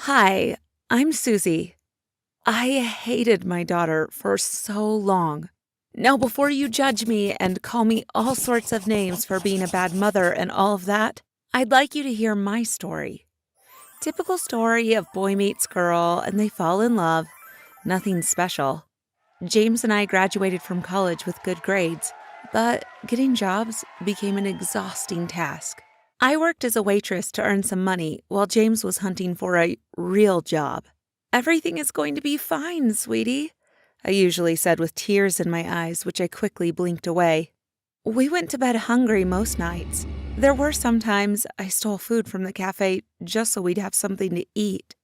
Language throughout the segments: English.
Hi, I'm Susie. I hated my daughter for so long. Now, before you judge me and call me all sorts of names for being a bad mother and all of that, I'd like you to hear my story. Typical story of boy meets girl and they fall in love. Nothing special. James and I graduated from college with good grades, but getting jobs became an exhausting task. I worked as a waitress to earn some money while James was hunting for a real job. Everything is going to be fine, sweetie, I usually said with tears in my eyes, which I quickly blinked away. We went to bed hungry most nights. There were some times I stole food from the cafe just so we'd have something to eat.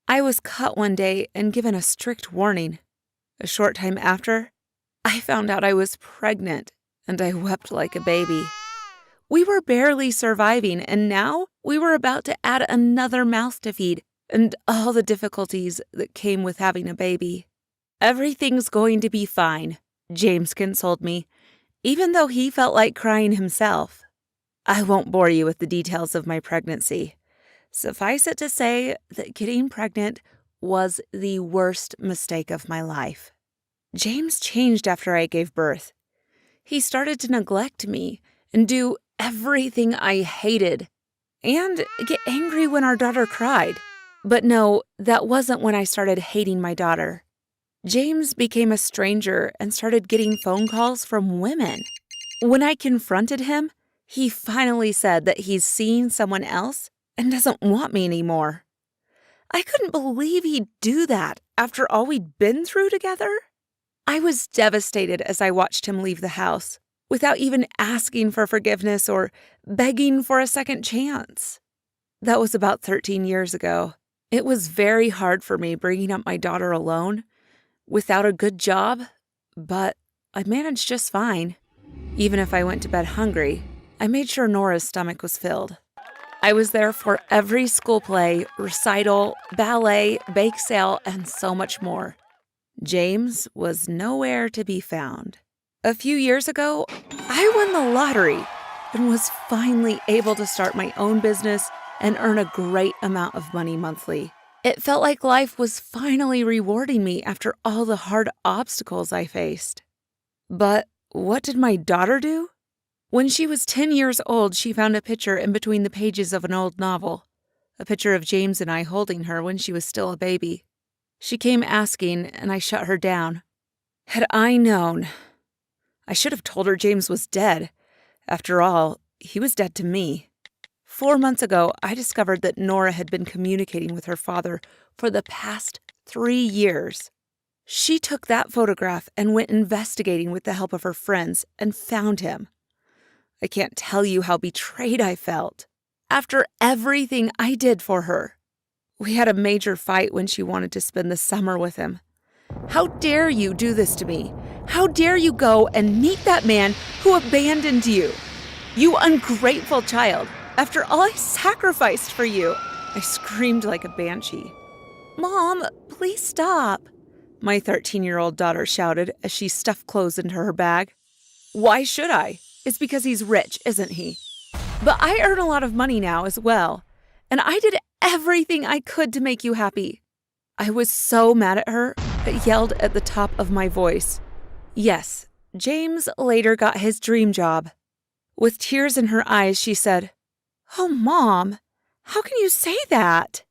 I was cut one day and given a strict warning. A short time after, I found out I was pregnant, and I wept like a baby. We were barely surviving, and now we were about to add another mouth to feed, and all the difficulties that came with having a baby. Everything's going to be fine, James consoled me, even though he felt like crying himself. I won't bore you with the details of my pregnancy. Suffice it to say that getting pregnant was the worst mistake of my life. James changed after I gave birth. He started to neglect me and do everything I hated, and get angry when our daughter cried. But no, that wasn't when I started hating my daughter. James became a stranger and started getting phone calls from women. When I confronted him, he finally said that he's seeing someone else and doesn't want me anymore. I couldn't believe he'd do that after all we'd been through together. I was devastated as I watched him leave the house, without even asking for forgiveness or begging for a second chance. That was about 13 years ago. It was very hard for me bringing up my daughter alone, without a good job, but I managed just fine. Even if I went to bed hungry, I made sure Nora's stomach was filled. I was there for every school play, recital, ballet, bake sale, and so much more. James was nowhere to be found. A few years ago, I won the lottery and was finally able to start my own business and earn a great amount of money monthly. It felt like life was finally rewarding me after all the hard obstacles I faced. But what did my daughter do? When she was 10 years old, she found a picture in between the pages of an old novel, a picture of James and I holding her when she was still a baby. She came asking, and I shut her down. Had I known, I should have told her James was dead. After all, he was dead to me. 4 months ago, I discovered that Nora had been communicating with her father for the past 3 years. She took that photograph and went investigating with the help of her friends and found him. I can't tell you how betrayed I felt. After everything I did for her, we had a major fight when she wanted to spend the summer with him. How dare you do this to me? How dare you go and meet that man who abandoned you? You ungrateful child. After all I sacrificed for you, I screamed like a banshee. Mom, please stop, my 13-year-old daughter shouted as she stuffed clothes into her bag. Why should I? It's because he's rich, isn't he? But I earn a lot of money now as well, and I did everything I could to make you happy. I was so mad at her, I yelled at the top of my voice. Yes, James later got his dream job. With tears in her eyes, she said, "Oh, Mom, how can you say that?"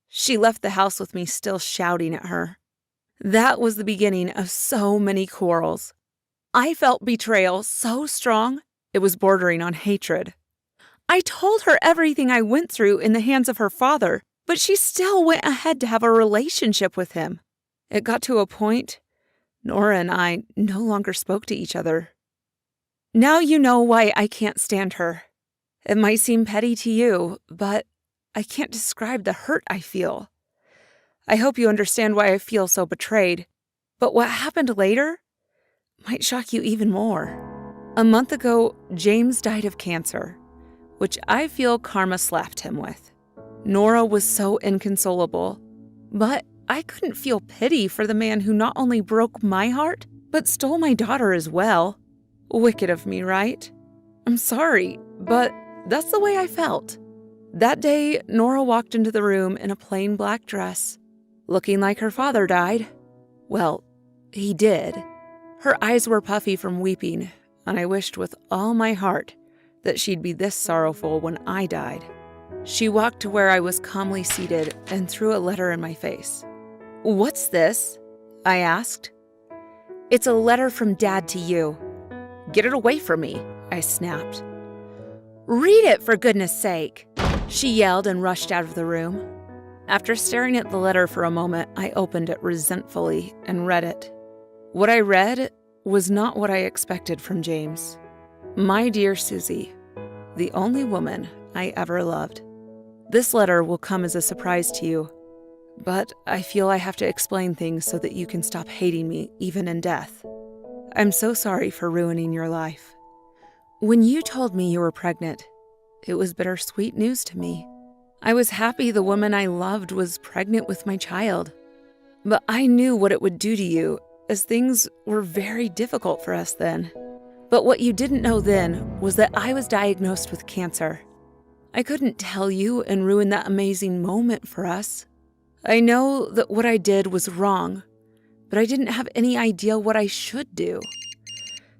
She left the house with me still shouting at her. That was the beginning of so many quarrels. I felt betrayal so strong, it was bordering on hatred. I told her everything I went through in the hands of her father, but she still went ahead to have a relationship with him. It got to a point, Nora and I no longer spoke to each other. Now you know why I can't stand her. It might seem petty to you, but I can't describe the hurt I feel. I hope you understand why I feel so betrayed, but what happened later might shock you even more. A month ago, James died of cancer, which I feel karma slapped him with. Nora was so inconsolable, but I couldn't feel pity for the man who not only broke my heart, but stole my daughter as well. Wicked of me, right? I'm sorry, but that's the way I felt. That day, Nora walked into the room in a plain black dress, looking like her father died. Well, he did. Her eyes were puffy from weeping, and I wished with all my heart that she'd be this sorrowful when I died. She walked to where I was calmly seated and threw a letter in my face. "What's this?" I asked. "It's a letter from Dad to you." "Get it away from me," I snapped. "Read it, for goodness sake," she yelled and rushed out of the room. After staring at the letter for a moment, I opened it resentfully and read it. What I read was not what I expected from James. "My dear Susie, the only woman I ever loved. This letter will come as a surprise to you, but I feel I have to explain things so that you can stop hating me, even in death. I'm so sorry for ruining your life. When you told me you were pregnant, it was bittersweet news to me. I was happy the woman I loved was pregnant with my child, but I knew what it would do to you, as things were very difficult for us then. But what you didn't know then was that I was diagnosed with cancer. I couldn't tell you and ruin that amazing moment for us. I know that what I did was wrong, but I didn't have any idea what I should do.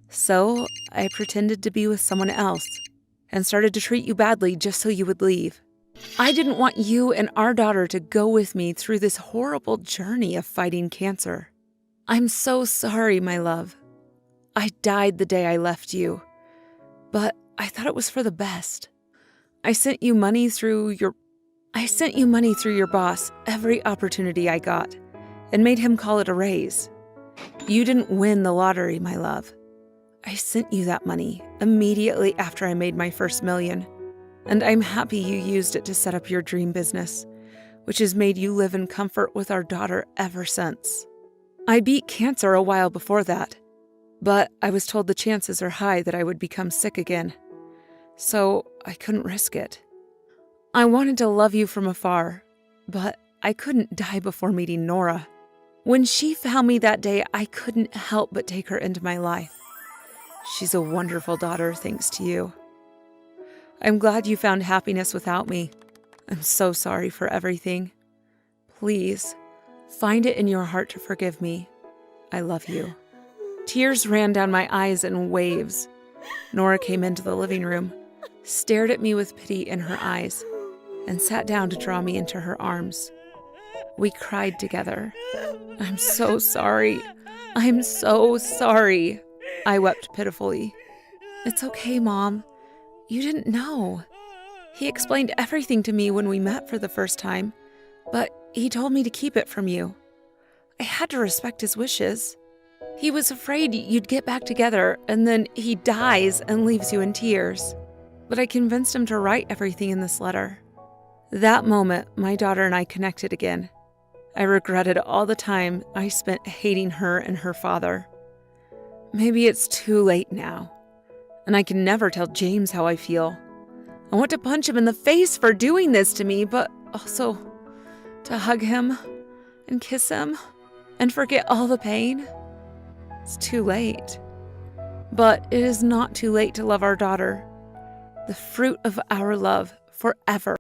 So I pretended to be with someone else and started to treat you badly just so you would leave. I didn't want you and our daughter to go with me through this horrible journey of fighting cancer. I'm so sorry, my love. I died the day I left you, but I thought it was for the best. I sent you money through your boss every opportunity I got and made him call it a raise. You didn't win the lottery, my love. I sent you that money immediately after I made my first million, and I'm happy you used it to set up your dream business, which has made you live in comfort with our daughter ever since. I beat cancer a while before that, but I was told the chances are high that I would become sick again, so I couldn't risk it. I wanted to love you from afar, but I couldn't die before meeting Nora. When she found me that day, I couldn't help but take her into my life. She's a wonderful daughter thanks to you. I'm glad you found happiness without me. I'm so sorry for everything. Please, find it in your heart to forgive me. I love you." Tears ran down my eyes in waves. Nora came into the living room, stared at me with pity in her eyes, and sat down to draw me into her arms. We cried together. "I'm so sorry. I'm so sorry," I wept pitifully. "It's okay, Mom. You didn't know. He explained everything to me when we met for the first time, but he told me to keep it from you. I had to respect his wishes. He was afraid you'd get back together, and then he dies and leaves you in tears. But I convinced him to write everything in this letter." That moment, my daughter and I connected again. I regretted all the time I spent hating her and her father. Maybe it's too late now, and I can never tell James how I feel. I want to punch him in the face for doing this to me, but also to hug him and kiss him and forget all the pain. It's too late. But it is not too late to love our daughter, the fruit of our love, forever.